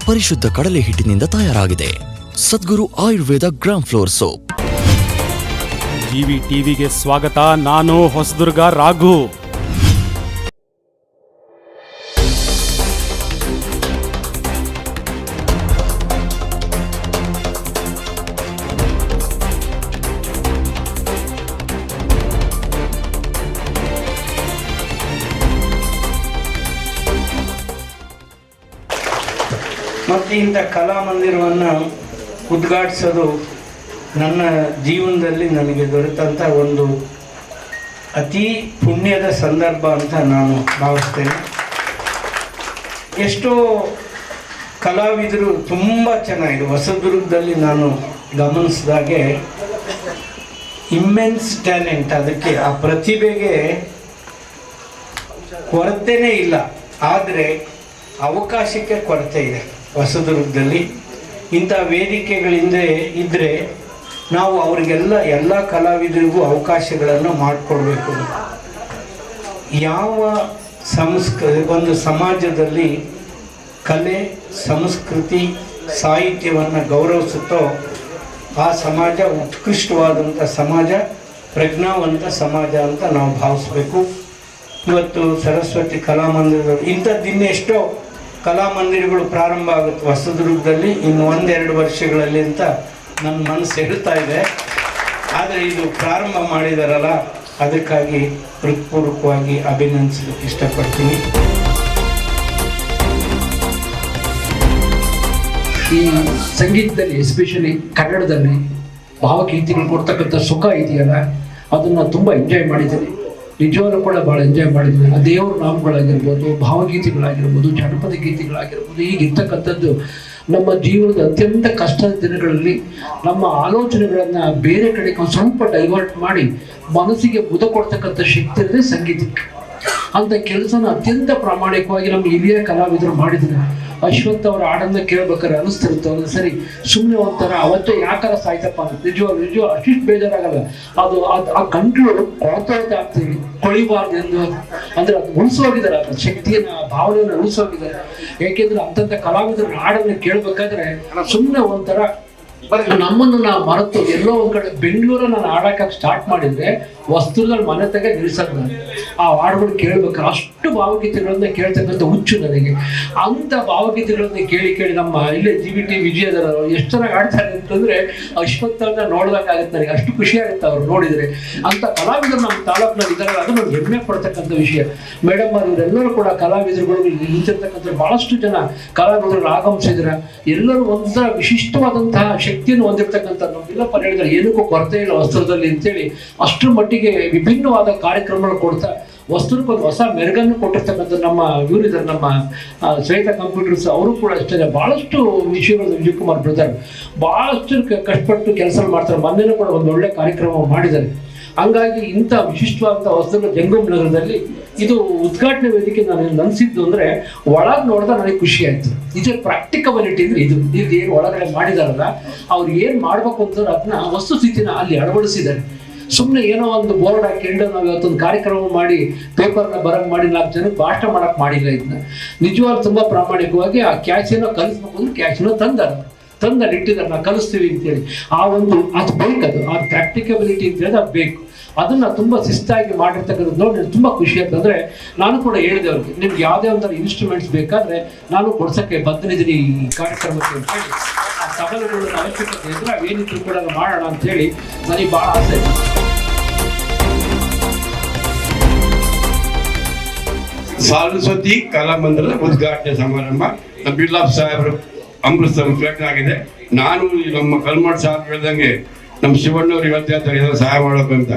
ಪರಿಶುದ್ಧ ಕಡಲೆ ಹಿಟ್ಟಿನಿಂದ ತಯಾರಾಗಿದೆ. Sadguru Ayurveda gram flour soap. ಜಿವಿ ಟಿವಿಗೆ ಸ್ವಾಗತ. ನಾನು ಹೊಸದುರ್ಗ ರಾಘು. ಮತ್ತು ಇಂಥ ಕಲಾಮಂದಿರವನ್ನು ಉದ್ಘಾಟಿಸೋದು ನನ್ನ ಜೀವನದಲ್ಲಿ ನನಗೆ ದೊರೆತಂಥ ಒಂದು ಅತಿ ಪುಣ್ಯದ ಸಂದರ್ಭ ಅಂತ ನಾನು ಭಾವಿಸ್ತೇನೆ. ಎಷ್ಟೋ ಕಲಾವಿದರು ತುಂಬ ಚೆನ್ನಾಗಿದೆ. ಹೊಸದುರ್ಗದಲ್ಲಿ ನಾನು ಗಮನಿಸಿದಾಗೆ ಇಮ್ಮೆನ್ಸ್ ಟ್ಯಾಲೆಂಟ್, ಅದಕ್ಕೆ ಆ ಪ್ರತಿಭೆಗೆ ಕೊರತೆನೇ ಇಲ್ಲ. ಆದರೆ ಅವಕಾಶಕ್ಕೆ ಕೊರತೆ ಇದೆ ಹೊಸದುರ್ಗದಲ್ಲಿ. ಇಂಥ ವೇದಿಕೆಗಳಿಂದ ಇದ್ದರೆ ನಾವು ಅವರಿಗೆಲ್ಲ ಎಲ್ಲ ಕಲಾವಿದರಿಗೂ ಅವಕಾಶಗಳನ್ನು ಮಾಡಿಕೊಡ್ಬೇಕು. ಯಾವ ಒಂದು ಸಮಾಜದಲ್ಲಿ ಕಲೆ, ಸಂಸ್ಕೃತಿ, ಸಾಹಿತ್ಯವನ್ನು ಗೌರವಿಸುತ್ತೋ ಆ ಸಮಾಜ ಉತ್ಕೃಷ್ಟವಾದಂಥ ಸಮಾಜ, ಪ್ರಜ್ಞಾವಂತ ಸಮಾಜ ಅಂತ ನಾವು ಭಾವಿಸ್ಬೇಕು. ಇವತ್ತು ಸರಸ್ವತಿ ಕಲಾಮಂದಿರಗಳು ಇಂಥದ್ದಿನ್ನೆಷ್ಟೋ ಕಲಾಮಂದಿರಗಳು ಪ್ರಾರಂಭ ಆಗುತ್ತೆ ಹೊಸದುರ್ಗದಲ್ಲಿ ಇನ್ನು 1-2 ವರ್ಷಗಳಲ್ಲಿ ಅಂತ ನನ್ನ ಮನಸ್ಸು ಹೇಳ್ತಾ ಇದೆ. ಆದರೆ ಇದು ಪ್ರಾರಂಭ ಮಾಡಿದಾರಲ್ಲ, ಅದಕ್ಕಾಗಿ ಹೃತ್ಪೂರ್ವಕವಾಗಿ ಅಭಿನಂದಿಸಲಿಕ್ಕೆ ಇಷ್ಟಪಡ್ತೀನಿ. ಈ ಸಂಗೀತದಲ್ಲಿ ಎಸ್ಪೆಷಲಿ ಕನ್ನಡದಲ್ಲಿ ಭಾವಗೀತೆಗಳು ಕೊಡ್ತಕ್ಕಂಥ ಸುಖ ಇದೆಯಲ್ಲ, ಅದನ್ನು ತುಂಬ ಎಂಜಾಯ್ ಮಾಡಿದ್ದೀನಿ. ನಿಜವಾಗ್ಲೂ ಕೂಡ ಭಾಳ ಎಂಜಾಯ್ ಮಾಡಿದ್ವಿ. ದೇವರ ನಾಮಗಳಾಗಿರ್ಬೋದು, ಭಾವಗೀತೆಗಳಾಗಿರ್ಬೋದು, ಜನಪದ ಗೀತೆಗಳಾಗಿರ್ಬೋದು, ಈಗಿರ್ತಕ್ಕಂಥದ್ದು ನಮ್ಮ ಜೀವನದ ಅತ್ಯಂತ ಕಷ್ಟದ ದಿನಗಳಲ್ಲಿ ನಮ್ಮ ಆಲೋಚನೆಗಳನ್ನು ಬೇರೆ ಕಡೆಗೆ ಒಂದು ಸ್ವಲ್ಪ ಡೈವರ್ಟ್ ಮಾಡಿ ಮನಸ್ಸಿಗೆ ಮುದ ಕೊಡ್ತಕ್ಕಂಥ ಶಕ್ತಿ ಇರೋದೇ ಸಂಗೀತಕ್ಕೆ. ಅಂತ ಕೆಲಸನ ಅತ್ಯಂತ ಪ್ರಾಮಾಣಿಕವಾಗಿ ನಮ್ಮ ಹಿರಿಯ ಕಲಾವಿದರು ಮಾಡಿದ್ರು. ಅಶ್ವಥ್ ಅವರ ಹಾಡನ್ನ ಕೇಳ್ಬೇಕಾದ್ರೆ ಅನಿಸ್ತಿರುತ್ತೆ ಅವ್ರಿಗೆ, ಸರಿ ಸುಮ್ಮನೆ ಒಂಥರ ಅವತ್ತೇ ಯಾಕಾರ ಸಾಯ್ತಪ್ಪ ಅಂತ. ನಿಜವಾಗ್ಲೂ ಅಷ್ಟಿಷ್ಟು ಬೇಜಾರಾಗಲ್ಲ. ಅದು ಆ ಕಂಟ್ರೋಲ್ ಕೊರತೆ ಆಗ್ತೀವಿ, ಕೊಳಿಬಾರ್ದು ಎಂದು ಅಂದ್ರೆ ಅದು ಉಳಿಸೋಗಿದ್ದಾರೆ, ಆ ಶಕ್ತಿಯನ್ನ, ಭಾವನೆಯನ್ನು ಉಳಿಸೋಗಿದ್ದಾರೆ. ಯಾಕೆಂದ್ರೆ ಅಂತಂತ ಕಲಾವಿದರ ಹಾಡನ್ನ ಕೇಳ್ಬೇಕಾದ್ರೆ ಸುಮ್ಮನೆ ಒಂಥರ ನಮ್ಮನ್ನು ನಾವು ಮರೆತು ಎಲ್ಲೋ ಒಂದ್ ಕಡೆ ಬೆಂಗಳೂರ ನಾನು ಹಾಡಕ್ಕೆ ಸ್ಟಾರ್ಟ್ ಮಾಡಿದ್ರೆ ವಸ್ತುಗಳಲ್ಲಿ ಮನೆ ತಗ ನಿಲ್ಸಕ್ ನಾನು ಆ ಹಾಡುಗಳು ಕೇಳ್ಬೇಕಾದ್ರೆ ಅಷ್ಟು ಭಾವಗೀತೆಗಳನ್ನ ಕೇಳ್ತಕ್ಕಂಥ ಹುಚ್ಚು ನನಗೆ. ಅಂತ ಭಾವಗೀತೆಗಳನ್ನ ಕೇಳಿ ಕೇಳಿ ನಮ್ಮ ಇಲ್ಲೇ ಜಿವಿ ಟಿ ವಿಜಯದರ ಎಷ್ಟು ಚೆನ್ನಾಗಿ ಆಡ್ತಾರೆ ಅಂತಂದ್ರೆ ಅಶ್ವತ್ಥನ ನೋಡ್ಬೇಕಾಗತ್ತೆ ನನಗೆ. ಅಷ್ಟು ಖುಷಿ ಆಗುತ್ತೆ ಅವ್ರು ನೋಡಿದ್ರೆ. ಅಂತ ಕಲಾವಿದರು ನಮ್ಮ ತಾಲೂಕಿನಲ್ಲಿ ಇದ್ದಾರೆ, ಅದು ನಮ್ಗೆ ಹೆಮ್ಮೆ ಪಡ್ತಕ್ಕಂಥ ವಿಷಯ. ಮೇಡಮ್ ಇವರೆಲ್ಲರೂ ಕೂಡ ಕಲಾವಿದರುಗಳು ನಿಂತಿರ್ತಕ್ಕಂಥ ಬಹಳಷ್ಟು ಜನ ಕಲಾವಿದರು ಆಗಮಿಸಿದ್ರೆ ಎಲ್ಲರೂ ಒಂಥರ ವಿಶಿಷ್ಟವಾದಂತಹ ಶಕ್ತಿಯನ್ನು ಹೊಂದಿರತಕ್ಕಂಥ ನಮ್ಗೆಲ್ಲಪ್ಪ ಹೇಳಿದ್ರೆ ಏನಕ್ಕೂ ಕೊರತೆ ಇಲ್ಲ ವಸ್ತ್ರದಲ್ಲಿ ಅಂತೇಳಿ ಅಷ್ಟರ ಮಟ್ಟಿಗೆ ವಿಭಿನ್ನವಾದ ಕಾರ್ಯಕ್ರಮಗಳು ಕೊಡ್ತಾ ವಸ್ತುಕ್ಕೊಂದು ಹೊಸ ಮೆರುಗನ್ನು ಕೊಟ್ಟಿರ್ತಕ್ಕಂಥ ನಮ್ಮ ಇವರಿದ್ದಾರೆ, ನಮ್ಮ ಶ್ವೇತಾ ಕಂಪ್ಯೂಟರ್ಸ್ ಅವರು ಕೂಡ ಅಷ್ಟೇ ಬಹಳಷ್ಟು ವಿಷಯಗಳು. ವಿಜಯಕುಮಾರ್ ಬ್ರದರ್ ಬಹಳಷ್ಟು ಕಷ್ಟಪಟ್ಟು ಕೆಲಸ ಮಾಡ್ತಾರೆ. ಮೊನ್ನೆನೂ ಕೂಡ ಒಂದು ಒಳ್ಳೆ ಕಾರ್ಯಕ್ರಮ ಮಾಡಿದ್ದಾರೆ. ಹಂಗಾಗಿ ಇಂಥ ವಿಶಿಷ್ಟವಾದಂಥ ವಸ್ತುಗಳು ಜಂಗಮ್ ನಗರದಲ್ಲಿ ಇದು ಉದ್ಘಾಟನೆ ವೇದಿಕೆ ನಾನು ಅನಿಸಿದ್ದು ಅಂದ್ರೆ ಒಳಗೆ ನೋಡಿದ್ರೆ ನನಗೆ ಖುಷಿ ಆಯ್ತು. ಇದ್ರ ಪ್ರಾಕ್ಟಿಕಬಿಲಿಟಿ ಅಂದ್ರೆ ಇದು ಏನು ಒಳಗಡೆ ಮಾಡಿದಾರಲ್ಲ, ಅವ್ರು ಏನ್ ಮಾಡ್ಬೇಕು ಅಂತಂದ್ರೆ ಅದನ್ನ ವಸ್ತುಸ್ಥಿತಿನ ಅಲ್ಲಿ ಅಳವಡಿಸಿದ್ದಾರೆ. ಸುಮ್ಮನೆ ಏನೋ ಒಂದು ಬೋರ್ಡ್ ಹಾಕೊಂಡು ನಾವು ಇವತ್ತೊಂದು ಕಾರ್ಯಕ್ರಮ ಮಾಡಿ ಪೇಪರ್ನ ಬರಂಗ್ ಮಾಡಿ 4 ಜನಕ್ಕೆ ಭಾಷಣ ಮಾಡಕ್ ಮಾಡಿಲ್ಲ. ಇದನ್ನ ನಿಜವಾಗ್ಲೂ ತುಂಬಾ ಪ್ರಾಮಾಣಿಕವಾಗಿ ಆ ಕ್ಯಾಶ್ ಏನೋ ಕಲಿಸ್ಬೇಕು ಅಂದ್ರೆ ಕ್ಯಾಶ್ನೋ ತಂದಲ್ಲಿ ಇಟ್ಟಿದ್ದಾರೆ, ನಾವು ಕಲಿಸ್ತೀವಿ ಅಂತೇಳಿ. ಆ ಒಂದು ಅದು ಬೇಕು, ಆ ಪ್ರಾಕ್ಟಿಕಬಿಲಿಟಿ ಅಂತ ಹೇಳಿ ಅದು ಬೇಕು. ಅದನ್ನ ತುಂಬಾ ಶಿಸ್ತಾಗಿ ಮಾಡಿರ್ತಕ್ಕಂಥದ್ದು ನೋಡಿ ತುಂಬಾ ಖುಷಿ ಅಂತಂದ್ರೆ ನಾನು ಕೂಡ ಹೇಳಿದೆ ಅವ್ರಿಗೆ, ನಿಮ್ಗೆ ಯಾವುದೇ ಒಂಥರ ಇನ್ಸ್ಟ್ರೂಮೆಂಟ್ಸ್ ಬೇಕಾದ್ರೆ ನಾನು ಕೊಡ್ಸಕ್ಕೆ ಬಂದಿದ್ದೀನಿ ಈ ಕಾರ್ಯಕ್ರಮಕ್ಕೆ ಅಂತ ಹೇಳಿ. ಆ ಸವಾಲುಗಳ ಅವಶ್ಯಕತೆ ಇದ್ರೆ ಏನಿದ್ರು ಕೂಡ ಮಾಡೋಣ ಅಂತ ಹೇಳಿ ನನಗೆ ಬಹಳ ಆಸೆ ಇದೆ. ಸರಸ್ವತಿ ಕಲಾಮಂದಿರದ ಉದ್ಘಾಟನೆ ಸಮಾರಂಭ ನಮ್ಮ ಬಿರ್ಲಾ ಸಾಹೇಬರು ಅಮೃತ ಉದ್ಘಾಟನೆ ಆಗಿದೆ. ನಾನು ನಮ್ಮ ಕಲ್ಮಠ ಸಾಹೇಬ್ ಹೇಳ್ದಂಗೆ ನಮ್ಮ ಶಿವಣ್ಣವ್ರು ಇವತ್ತೇ ಸಹಾಯ ಮಾಡಬೇಕು ಅಂತ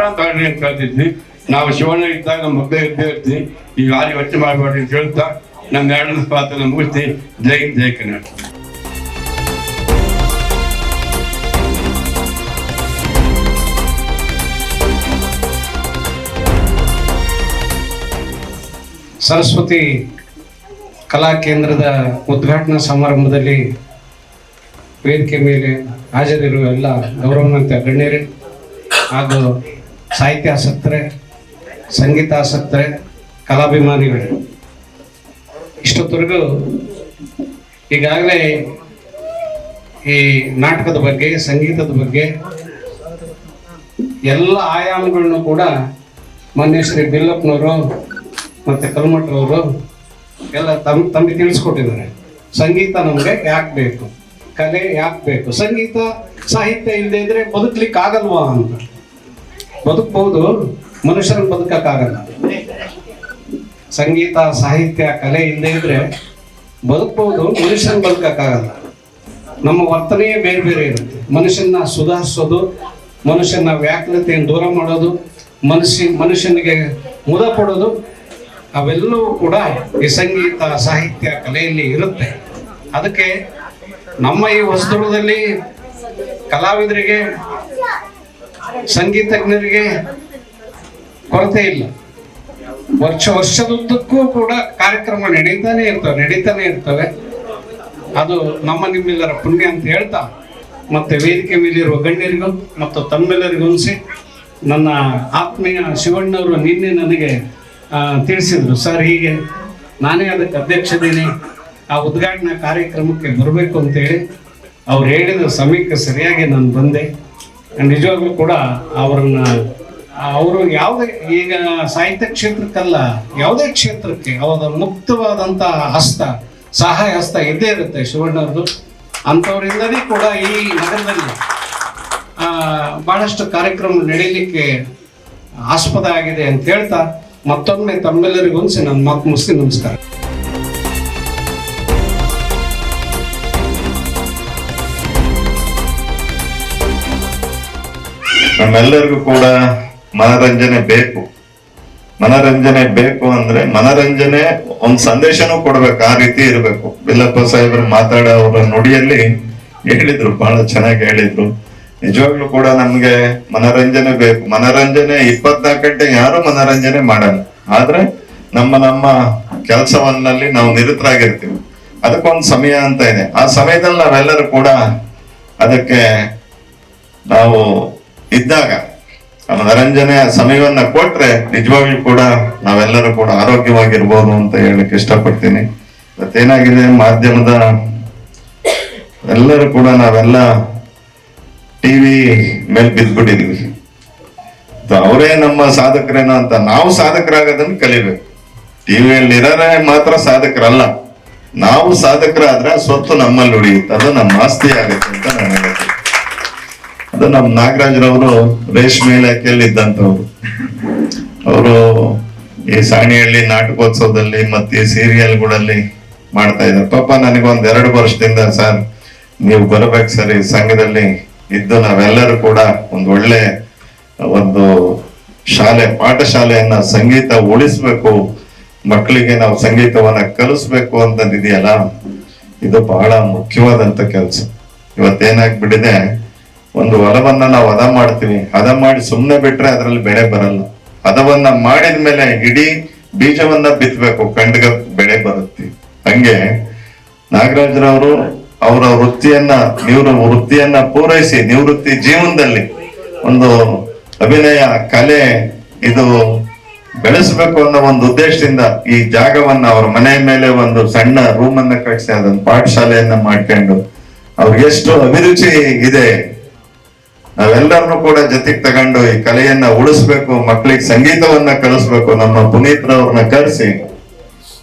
ಅಂತ ಕಲ್ತಿದ್ವಿ. ನಾವು ಶಿವಣ್ಣ ಇದ್ದಾಗ ನಮ್ಮ ಮಬ್ಬೆ ಇದ್ದೇ ಇರ್ತೀವಿ, ಈಗ ಯಾರಿಗೆ ವೆಚ್ಚ ಮಾಡಬೇಡ್ರಿ ಅಂತ ಹೇಳ್ತಾ ನಮ್ಮ 2 ಪಾತ್ರ ಮುಗಿಸ್ತೀನಿ. ಜೈ ಹಿಂದ್, ಜೈ ಕರ್ನಾಟಕ. ಸರಸ್ವತಿ ಕಲಾ ಕೇಂದ್ರದ ಉದ್ಘಾಟನಾ ಸಮಾರಂಭದಲ್ಲಿ ವೇದಿಕೆ ಮೇಲೆ ಹಾಜರಿರುವ ಎಲ್ಲ ಗೌರವಾನ್ವಿತ ಗಣ್ಯರೇ ಹಾಗೂ ಸಾಹಿತ್ಯಾಸಕ್ತರೆ, ಸಂಗೀತಾಸಕ್ತರೆ, ಕಲಾಭಿಮಾನಿಗಳೇ, ಇಷ್ಟೊತ್ತರೆಗೂ ಈಗಾಗಲೇ ಈ ನಾಟಕದ ಬಗ್ಗೆ, ಸಂಗೀತದ ಬಗ್ಗೆ ಎಲ್ಲ ಆಯಾಮಗಳನ್ನು ಕೂಡ ಮಾನ್ಯ ಶ್ರೀ ಬಿಲ್ಲಪ್ಪನವರು ಮತ್ತು ಕಲ್ಮಠರವರು ಎಲ್ಲ ತಮಗೆ ತಿಳಿಸ್ಕೊಟ್ಟಿದ್ದಾರೆ. ಸಂಗೀತ ನಮಗೆ ಯಾಕೆ ಬೇಕು, ಕಲೆ ಯಾಕೆ ಬೇಕು, ಸಂಗೀತ ಸಾಹಿತ್ಯ ಇಲ್ಲದೆ ಇದ್ರೆ ಬದುಕಲಿಕ್ಕೆ ಆಗಲ್ವಾ ಅಂತ. ಬದುಕಬಹುದು, ಮನುಷ್ಯರನ್ನು ಬದುಕಕ್ಕಾಗಲ್ಲ. ಸಂಗೀತ ಸಾಹಿತ್ಯ ಕಲೆ ಇಲ್ಲದೆ ಇದ್ರೆ ಬದುಕಬಹುದು, ಮನುಷ್ಯನ ಬದುಕಕ್ಕಾಗಲ್ಲ. ನಮ್ಮ ವರ್ತನೆಯೇ ಬೇರೆ ಬೇರೆ ಇರುತ್ತೆ. ಮನುಷ್ಯನ ಸುಧಾರಿಸೋದು, ಮನುಷ್ಯನ ವ್ಯಾಕುಲತೆಯನ್ನು ದೂರ ಮಾಡೋದು, ಮನುಷ್ಯನಿಗೆ ಮುದ ಕೊಡೋದು, ಅವೆಲ್ಲವೂ ಕೂಡ ಈ ಸಂಗೀತ ಸಾಹಿತ್ಯ ಕಲೆಯಲ್ಲಿ ಇರುತ್ತೆ. ಅದಕ್ಕೆ ನಮ್ಮ ಈ ಹೊಸದುರ್ಗದಲ್ಲಿ ಕಲಾವಿದರಿಗೆ, ಸಂಗೀತಜ್ಞರಿಗೆ ಕೊರತೆ ಇಲ್ಲ. ವರ್ಷದುದ್ದಕ್ಕೂ ಕೂಡ ಕಾರ್ಯಕ್ರಮ ನಡೀತಾನೆ ಇರ್ತವೆ. ಅದು ನಮ್ಮ ನಿಮ್ಮೆಲ್ಲರ ಪುಣ್ಯ ಅಂತ ಹೇಳ್ತಾ, ಮತ್ತೆ ವೇದಿಕೆ ಮೇಲಿರುವ ಗಣ್ಯರಿಗೂ ಮತ್ತು ತಮ್ಮೆಲ್ಲರಿಗೂ ನನ್ನ ಆತ್ಮೀಯ ಶಿವಣ್ಣವರು ನಿನ್ನೆ ನನಗೆ ತಿಳಿಸಿದ್ರು, ಸರ್ ಹೀಗೆ ನಾನೇ ಅದಕ್ಕೆ ಅಧ್ಯಕ್ಷದೇನೆ, ಆ ಉದ್ಘಾಟನಾ ಕಾರ್ಯಕ್ರಮಕ್ಕೆ ಬರಬೇಕು ಅಂತೇಳಿ ಅವ್ರು ಹೇಳಿದ ಸಮಯಕ್ಕೆ ಸರಿಯಾಗಿ ನಾನು ಬಂದೆ. ನಿಜವಾಗ್ಲೂ ಕೂಡ ಅವರು ಯಾವುದೇ, ಈಗ ಸಾಹಿತ್ಯ ಕ್ಷೇತ್ರಕ್ಕಲ್ಲ, ಯಾವುದೇ ಕ್ಷೇತ್ರಕ್ಕೆ ಅವರ ಮುಕ್ತವಾದಂಥ ಸಹಾಯ ಹಸ್ತ ಇದ್ದೇ ಇರುತ್ತೆ ಶಿವಣ್ಣವ್ರದ್ದು. ಅಂಥವರಿಂದಲೇ ಕೂಡ ಈ ನಗರದಲ್ಲಿ ಬಹಳಷ್ಟು ಕಾರ್ಯಕ್ರಮ ನಡೀಲಿಕ್ಕೆ ಆಸ್ಪದ ಆಗಿದೆ ಅಂತ ಹೇಳ್ತಾ ಮತ್ತೊಮ್ಮೆ ತಮ್ಮೆಲ್ಲರಿಗೂ ನನ್ನ ಮಾತು ಮುಗಿಸಿ ನಮಸ್ಕಾರ. ನಮ್ಮೆಲ್ಲರಿಗೂ ಕೂಡ ಮನರಂಜನೆ ಬೇಕು. ಮನರಂಜನೆ ಬೇಕು ಅಂದ್ರೆ ಮನರಂಜನೆ ಒಂದ್ ಸಂದೇಶನೂ ಕೊಡ್ಬೇಕು, ಆ ರೀತಿ ಇರಬೇಕು. ಬಿಲ್ಲಪ್ಪ ಸಾಹೇಬರು ಮಾತಾಡೋ ಅವರ ನುಡಿಯಲ್ಲಿ ಹೇಳಿದ್ರು, ಬಹಳ ಚೆನ್ನಾಗಿ ಹೇಳಿದ್ರು. ನಿಜವಾಗ್ಲೂ ಕೂಡ ನಮ್ಗೆ ಮನರಂಜನೆ ಬೇಕು. ಮನರಂಜನೆ 24 ಗಂಟೆ ಯಾರು ಮನರಂಜನೆ ಮಾಡಲ್ಲ. ಆದ್ರೆ ನಮ್ಮ ಕೆಲಸವನ್ನಲ್ಲಿ ನಾವು ನಿರತರಾಗಿರ್ತೀವಿ. ಅದಕ್ಕೊಂದು ಸಮಯ ಅಂತ ಇದೆ. ಆ ಸಮಯದಲ್ಲಿ ನಾವೆಲ್ಲರೂ ಕೂಡ ಅದಕ್ಕೆ ನಾವು ಇದ್ದಾಗ ಮನರಂಜನೆಯ ಸಮಯವನ್ನ ಕೊಟ್ರೆ ನಿಜವಾಗ್ಲೂ ಕೂಡ ನಾವೆಲ್ಲರೂ ಕೂಡ ಆರೋಗ್ಯವಾಗಿರ್ಬೋದು ಅಂತ ಹೇಳಕ್ ಇಷ್ಟಪಡ್ತೀನಿ. ಮತ್ತೇನಾಗಿದೆ, ಮಾಧ್ಯಮದ ಎಲ್ಲರೂ ಕೂಡ ನಾವೆಲ್ಲ ಟಿವಿ ಮೇಲೆ ಬಿದ್ದ್ಬಿಟ್ಟಿದೀವಿ. ಅವರೇ ನಮ್ಮ ಸಾಧಕರೇನೋ ಅಂತ ನಾವು ಸಾಧಕರಾಗೋದನ್ನ ಕಲಿಬೇಕು. ಟಿವಿಯಲ್ಲಿ ಇರೋರೇ ಮಾತ್ರ ಸಾಧಕರಲ್ಲ, ನಾವು ಸಾಧಕರಾದ್ರೆ ಸ್ವತ್ತು ನಮ್ಮಲ್ಲಿ ಉಳಿಯುತ್ತೆ, ಅದು ನಮ್ಮ ಆಸ್ತಿ ಆಗುತ್ತೆ ಅಂತ ನಾನು ಹೇಳ್ತೀನಿ. ಅದು ನಮ್ಮ ನಾಗರಾಜ್ರವರು ರೇಷ್ಮೆ ಇಲಾಖೆಯಲ್ಲಿ ಇದ್ದಂಥವ್ರು. ಅವರು ಈ ಸಾಣಿಹಳ್ಳಿ ನಾಟಕೋತ್ಸವದಲ್ಲಿ ಮತ್ತೆ ಸೀರಿಯಲ್ಗಳಲ್ಲಿ ಮಾಡ್ತಾ ಇದ್ದಾರೆ. ಪಾಪ ನನಗೊಂದ್ 2 ವರ್ಷದಿಂದ ಸರ್ ನೀವು ಬರ್ಬೇಕು ಸರ್, ಈ ಸಂಘದಲ್ಲಿ ಇದ್ದು ನಾವೆಲ್ಲರೂ ಕೂಡ ಒಳ್ಳೆ ಪಾಠಶಾಲೆಯನ್ನ ಸಂಗೀತ ಉಳಿಸ್ಬೇಕು, ಮಕ್ಕಳಿಗೆ ನಾವು ಸಂಗೀತವನ್ನ ಕಲಿಸ್ಬೇಕು ಅಂತಂದಿದೆಯಲ್ಲ, ಇದು ಬಹಳ ಮುಖ್ಯವಾದಂತ ಕೆಲಸ. ಇವತ್ತೇನಾಗ್ಬಿಟ್ಟಿದೆ, ಒಂದು ಹೊಲವನ್ನ ನಾವು ಹದ ಮಾಡ್ತೀವಿ, ಹದ ಮಾಡಿ ಸುಮ್ಮನೆ ಬಿಟ್ರೆ ಅದರಲ್ಲಿ ಬೆಳೆ ಬರಲ್ಲ. ಹದವನ್ನ ಮಾಡಿದ್ಮೇಲೆ ಇಡೀ ಬೀಜವನ್ನ ಬಿತ್ತಬೇಕು, ಕಂಡ್ಗ ಬೆಳೆ ಬರುತ್ತೆ. ಹಂಗೆ ನಾಗರಾಜ್ರವರು ಅವರ ವೃತ್ತಿಯನ್ನ ಪೂರೈಸಿ ನಿವೃತ್ತಿ ಜೀವನದಲ್ಲಿ ಒಂದು ಅಭಿನಯ ಕಲೆ ಇದು ಬೆಳೆಸಬೇಕು ಅನ್ನೋ ಒಂದು ಉದ್ದೇಶದಿಂದ ಈ ಜಾಗವನ್ನ ಅವ್ರ ಮನೆ ಮೇಲೆ ಒಂದು ಸಣ್ಣ ರೂಮ್ ಅನ್ನ ಕಟ್ಟಿಸಿ ಅದೊಂದು ಪಾಠಶಾಲೆಯನ್ನ ಮಾಡ್ಕೊಂಡು ಅವ್ರಿಗೆ ಎಷ್ಟು ಅಭಿರುಚಿ ಇದೆ. ನಾವೆಲ್ಲರನ್ನು ಕೂಡ ಜೊತೆಗೆ ತಗೊಂಡು ಈ ಕಲೆಯನ್ನ ಉಳಿಸ್ಬೇಕು, ಮಕ್ಕಳಿಗೆ ಸಂಗೀತವನ್ನ ಕಲಿಸ್ಬೇಕು. ನಮ್ಮ ಪುನೀತ್ರವ್ರನ್ನ ಕರೆಸಿ,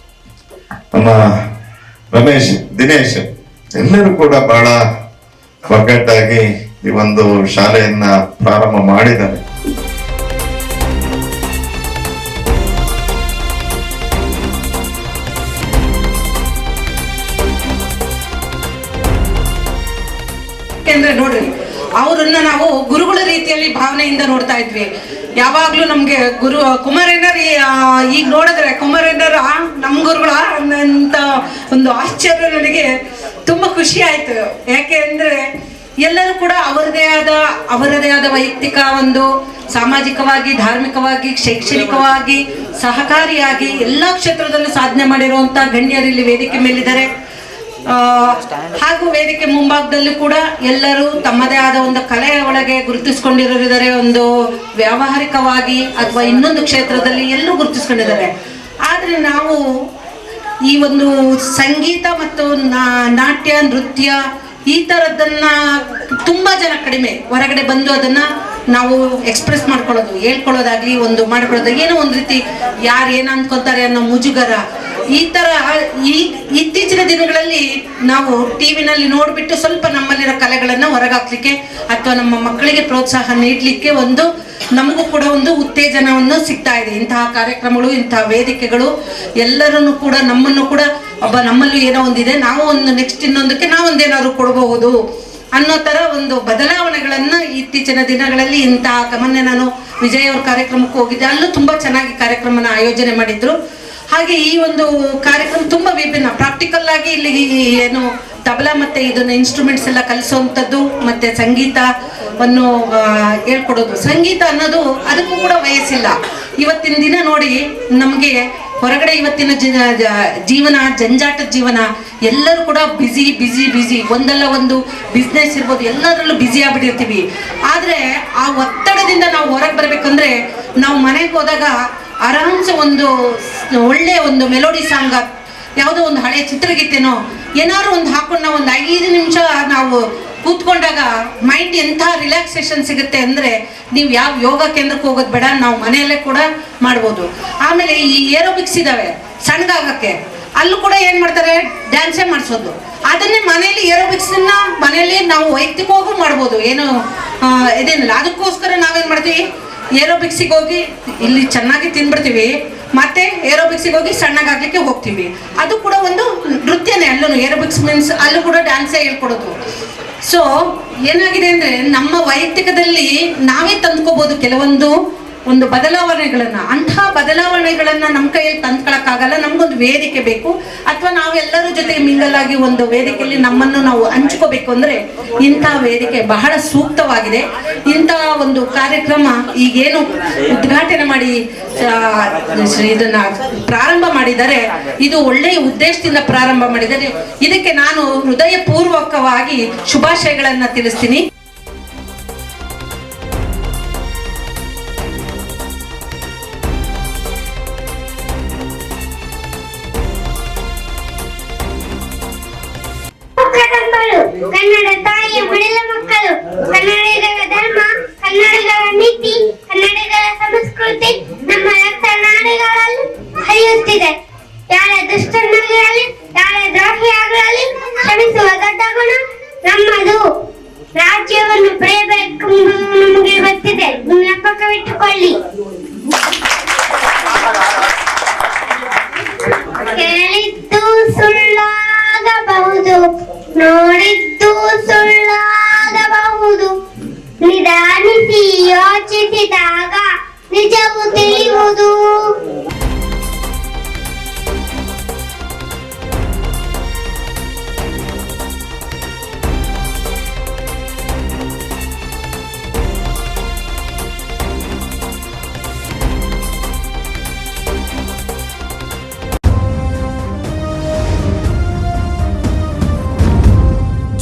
ನಮ್ಮ ರಮೇಶ್, ದಿನೇಶ್ ಎಲ್ಲರೂ ಕೂಡ ಬಹಳ ಒಗ್ಗಟ್ಟಾಗಿ ಈ ಒಂದು ಶಾಲೆಯನ್ನ ಪ್ರಾರಂಭ ಮಾಡಿದ್ದಾರೆ. ಯಾಕೆಂದ್ರೆ ನೋಡ್ರಿ, ಅವರನ್ನ ನಾವು ಗುರುಗಳ ರೀತಿಯಲ್ಲಿ ಭಾವನೆಯಿಂದ ನೋಡ್ತಾ ಇದ್ವಿ. ಯಾವಾಗ್ಲೂ ನಮ್ಗೆ ಕುಮಾರಣ್ಣರ್ ಈಗ ನೋಡಿದ್ರೆ ಕುಮಾರಣ್ಣರ ನಮ್ ಗುರುಗಳ ಅಂತ ಒಂದು ಆಶ್ಚರ್ಯ ನನಗೆ ತುಂಬಾ ಖುಷಿ ಆಯ್ತು. ಯಾಕೆ ಅಂದ್ರೆ ಎಲ್ಲರೂ ಕೂಡ ಅವರದೇ ಆದ ವೈಯಕ್ತಿಕ ಒಂದು ಸಾಮಾಜಿಕವಾಗಿ, ಧಾರ್ಮಿಕವಾಗಿ, ಶೈಕ್ಷಣಿಕವಾಗಿ, ಸಹಕಾರಿಯಾಗಿ ಎಲ್ಲಾ ಕ್ಷೇತ್ರದಲ್ಲೂ ಸಾಧನೆ ಮಾಡಿರುವಂತ ಗಣ್ಯರು ಇಲ್ಲಿ ವೇದಿಕೆ ಮೇಲಿದ್ದಾರೆ. ಹಾಗೂ ವೇದಿಕೆ ಮುಂಭಾಗದಲ್ಲೂ ಕೂಡ ಎಲ್ಲರೂ ತಮ್ಮದೇ ಆದ ಒಂದು ಕಲೆಯ ಒಳಗೆ ಗುರುತಿಸ್ಕೊಂಡಿರೋರಿದ್ದಾರೆ. ಒಂದು ವ್ಯಾವಹಾರಿಕವಾಗಿ ಅಥವಾ ಇನ್ನೊಂದು ಕ್ಷೇತ್ರದಲ್ಲಿ ಎಲ್ಲೂ ಗುರುತಿಸ್ಕೊಂಡಿದ್ದಾರೆ. ಆದ್ರೆ ನಾವು ಈ ಒಂದು ಸಂಗೀತ ಮತ್ತು ನಾಟ್ಯ ನೃತ್ಯ ಈ ಥರದ್ದನ್ನ ತುಂಬ ಜನ ಕಡಿಮೆ ಹೊರಗಡೆ ಬಂದು ಅದನ್ನ ನಾವು ಎಕ್ಸ್ಪ್ರೆಸ್ ಮಾಡ್ಕೊಳ್ಳೋದು, ಹೇಳ್ಕೊಳ್ಳೋದಾಗ್ಲಿ, ಒಂದು ಮಾಡ್ಕೊಳ್ಳೋದು, ಏನೋ ಒಂದು ರೀತಿ ಯಾರು ಏನು ಅನ್ಕೊತಾರೆ ಅನ್ನೋ ಮುಜುಗರ. ಈ ಥರ ಇತ್ತೀಚಿನ ದಿನಗಳಲ್ಲಿ ನಾವು ಟಿವಿನಲ್ಲಿ ನೋಡಿಬಿಟ್ಟು ಸ್ವಲ್ಪ ನಮ್ಮಲ್ಲಿರೋ ಕಲೆಗಳನ್ನು ಹೊರಗಾಕ್ಲಿಕ್ಕೆ ಅಥವಾ ನಮ್ಮ ಮಕ್ಕಳಿಗೆ ಪ್ರೋತ್ಸಾಹ ನೀಡಲಿಕ್ಕೆ ಒಂದು ನಮಗೂ ಕೂಡ ಒಂದು ಉತ್ತೇಜನವನ್ನು ಸಿಗ್ತಾ ಇದೆ. ಇಂತಹ ಕಾರ್ಯಕ್ರಮಗಳು, ಇಂತಹ ವೇದಿಕೆಗಳು ಎಲ್ಲರನ್ನು ಕೂಡ ನಮ್ಮನ್ನು ಕೂಡ ನಮ್ಮಲ್ಲೂ ಏನೋ ಒಂದಿದೆ, ನಾವು ಒಂದು ನೆಕ್ಸ್ಟ್ ಇನ್ನೊಂದಕ್ಕೆ ನಾವೊಂದೇನಾದ್ರು ಕೊಡಬಹುದು ಅನ್ನೋ ಥರ ಒಂದು ಬದಲಾವಣೆಗಳನ್ನು ಇತ್ತೀಚಿನ ದಿನಗಳಲ್ಲಿ ಮೊನ್ನೆ ನಾನು ವಿಜಯ್ ಅವ್ರ ಕಾರ್ಯಕ್ರಮಕ್ಕೆ ಹೋಗಿದ್ದೆ, ಅಲ್ಲೂ ತುಂಬ ಚೆನ್ನಾಗಿ ಕಾರ್ಯಕ್ರಮನ ಆಯೋಜನೆ ಮಾಡಿದ್ರು. ಹಾಗೆ ಈ ಒಂದು ಕಾರ್ಯಕ್ರಮ ತುಂಬ ವಿಭಿನ್ನ, ಪ್ರಾಕ್ಟಿಕಲ್ ಆಗಿ ಇಲ್ಲಿ ಏನು ತಬಲಾ ಮತ್ತೆ ಇದನ್ನ ಇನ್ಸ್ಟ್ರೂಮೆಂಟ್ಸ್ ಎಲ್ಲ ಕಲಿಸುವಂಥದ್ದು ಮತ್ತೆ ಸಂಗೀತವನ್ನು ಹೇಳ್ಕೊಡೋದು. ಸಂಗೀತ ಅನ್ನೋದು ಅದಕ್ಕೂ ಕೂಡ ವಯಸ್ಸಿಲ್ಲ. ಇವತ್ತಿನ ದಿನ ನೋಡಿ ನಮಗೆ ಹೊರಗಡೆ ಇವತ್ತಿನ ಜೀವನ, ಜಂಜಾಟದ ಜೀವನ, ಎಲ್ಲರೂ ಕೂಡ ಬಿಸಿ ಒಂದಲ್ಲ ಒಂದು ಬಿಸ್ನೆಸ್ ಇರ್ಬೋದು, ಎಲ್ಲದರಲ್ಲೂ ಬ್ಯುಸಿ ಆಗ್ಬಿಟ್ಟಿರ್ತೀವಿ. ಆದರೆ ಆ ಒತ್ತಡದಿಂದ ನಾವು ಹೊರಗೆ ಬರಬೇಕಂದ್ರೆ ನಾವು ಮನೆಗೆ ಹೋದಾಗ ಆರಾಮ್ಸೆ ಒಂದು ಒಳ್ಳೆ ಒಂದು ಮೆಲೋಡಿ ಸಾಂಗ್, ಯಾವುದೋ ಒಂದು ಹಳೆ ಚಿತ್ರಗೀತೆನೋ ಏನಾದ್ರು ಒಂದು ಹಾಕೊಂಡು ಒಂದು 5 ನಿಮಿಷ ನಾವು ಕೂತ್ಕೊಂಡಾಗ ಮೈಂಡ್ ಎಂಥ ರಿಲ್ಯಾಕ್ಸೇಷನ್ ಸಿಗುತ್ತೆ ಅಂದರೆ ನೀವು ಯಾವ ಯೋಗ ಕೇಂದ್ರಕ್ಕೆ ಹೋಗೋದು ಬೇಡ, ನಾವು ಮನೆಯಲ್ಲೇ ಕೂಡ ಮಾಡ್ಬೋದು. ಆಮೇಲೆ ಈ ಏರೋಬಿಕ್ಸ್ ಇದ್ದಾವೆ ಸಣ್ಣಗಾಗಕ್ಕೆ, ಅಲ್ಲೂ ಕೂಡ ಏನು ಮಾಡ್ತಾರೆ, ಡ್ಯಾನ್ಸೇ ಮಾಡಿಸೋದು. ಅದನ್ನೇ ಮನೆಯಲ್ಲಿ ಏರೋಬಿಕ್ಸನ್ನ ಮನೆಯಲ್ಲಿ ನಾವು ವೈಯಕ್ತಿಕವಾಗೂ ಮಾಡ್ಬೋದು, ಏನು ಇದೇನಿಲ್ಲ. ಅದಕ್ಕೋಸ್ಕರ ನಾವೇನು ಮಾಡ್ತೀವಿ, ಏರೋಬಿಕ್ಸಿಗೆ ಹೋಗಿ ಇಲ್ಲಿ ಚೆನ್ನಾಗಿ ತಿಂದ್ಬಿಡ್ತೀವಿ, ಮತ್ತೆ ಏರೋಬಿಕ್ಸಿಗೆ ಹೋಗಿ ಸಣ್ಣಗಾಗ್ಲಿಕ್ಕೆ ಹೋಗ್ತೀವಿ. ಅದು ಕೂಡ ಒಂದು ನೃತ್ಯನೇ, ಅಲ್ಲೂ ಏರೋಬಿಕ್ಸ್ ಮೀನ್ಸ್ ಅಲ್ಲೂ ಕೂಡ ಡ್ಯಾನ್ಸೇ ಹೇಳ್ಕೊಡೋದು. ಸೊ ಏನಾಗಿದೆ ಅಂದರೆ ನಮ್ಮ ವೈಯಕ್ತಿಕದಲ್ಲಿ ನಾವೇ ತಂದ್ಕೋಬೋದು ಕೆಲವೊಂದು ಬದಲಾವಣೆಗಳನ್ನು. ಅಂತಹ ಬದಲಾವಣೆಗಳನ್ನು ನಮ್ಮ ಕೈಯಲ್ಲಿ ತಂದ್ಕೊಳಕ್ಕಾಗಲ್ಲ, ನಮಗೊಂದು ವೇದಿಕೆ ಬೇಕು, ಅಥವಾ ನಾವೆಲ್ಲರ ಜೊತೆ ಮಿಂಗಲ್ ಆಗಿ ಒಂದು ವೇದಿಕೆಯಲ್ಲಿ ನಮ್ಮನ್ನು ನಾವು ಹಂಚ್ಕೋಬೇಕು ಅಂದರೆ ಇಂಥ ವೇದಿಕೆ ಬಹಳ ಸೂಕ್ತವಾಗಿದೆ. ಇಂತಹ ಒಂದು ಕಾರ್ಯಕ್ರಮ ಈಗೇನು ಉದ್ಘಾಟನೆ ಮಾಡಿ ಇದನ್ನ ಪ್ರಾರಂಭ ಮಾಡಿದ್ದಾರೆ, ಇದು ಒಳ್ಳೆಯ ಉದ್ದೇಶದಿಂದ ಪ್ರಾರಂಭ ಮಾಡಿದ್ದಾರೆ. ಇದಕ್ಕೆ ನಾನು ಹೃದಯಪೂರ್ವಕವಾಗಿ ಶುಭಾಶಯಗಳನ್ನು ತಿಳಿಸ್ತೀನಿ. ಕನ್ನಡ ತಾಯಿಯ ಮಡಿಲ ಮಕ್ಕಳು, ಕನ್ನಡಿಗರ ಧರ್ಮ, ಕನ್ನಡಿಗರ ನೀತಿ, ಕನ್ನಡಿಗರ ಸಂಸ್ಕೃತಿ ನಮ್ಮ ರಕ್ತ ನಾಡಿಗಳಲ್ಲಿ ಹರಿಯುತ್ತಿದೆ. ಯಾರ ದುಷ್ಟನಾಗಿರಲಿ, ಯಾರ ದ್ರೋಹಿಯಾಗಿರಲಿ ಕ್ಷಮಿಸುವ ದೊಡ್ಡ ಗುಣ ನಮ್ಮದು. ರಾಜ್ಯವನ್ನು ಪಡೆಯಬೇಕು ನಮಗೆ ಗೊತ್ತಿದೆ, ಜ್ಞಾಪಕವಿಟ್ಟುಕೊಳ್ಳಿ. ಕೇಳಿದ್ದು ಸುಳ್ಳಾಗಬಹುದು, ನೋಡಿದ್ದು ಸುಳ್ಳಾಗಬಹುದು, ನಿಧಾನಿಸಿ ಯೋಚಿಸಿದಾಗ ನಿಜವು ತಿಳಿಯುವುದು.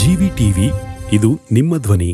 ಜಿವಿ ಟಿವಿ, ಇದು ನಿಮ್ಮ ಧ್ವನಿ.